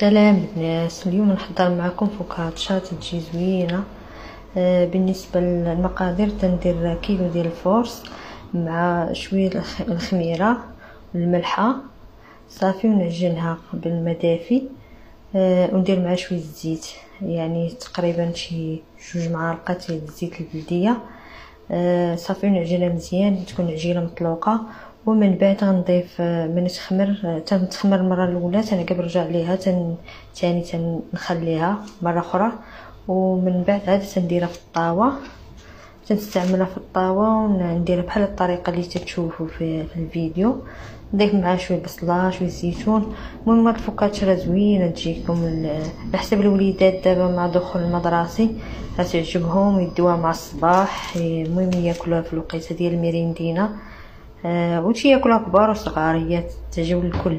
سلام الناس. اليوم نحضر معكم فوكاتشا تجي زوينه. بالنسبه للمقادير تندير كيلو ديال الفورس مع شويه الخميره والملحه صافي، ونعجنها بالماء دافي، وندير معها شويه الزيت، يعني تقريبا شي 2 معالق ديال الزيت البلديه. صافي ونعجنها مزيان، تكون عجينه مطلوقه. ومن بعد غنضيف من تخمر المره الاولى تنعقب نرجع ليها ثاني تنخليها مره اخرى. ومن بعد عاد تنديرها في الطاوه، تنستعملها في الطاوه ونديرها بحال الطريقه اللي تتشوفوا في الفيديو. نضيف معها شويه بصله شويه زيتون. المهم الفوكاتشا راه زوينه تجيكم على حسب الوليدات دابا مع دخول المدرسي غتعجبهم ويدوها مع الصباح. المهم ياكلوها في الوقيته ديال الميريندينا، وشي ياكلوها كبار وصغار، هي تعجب الكل.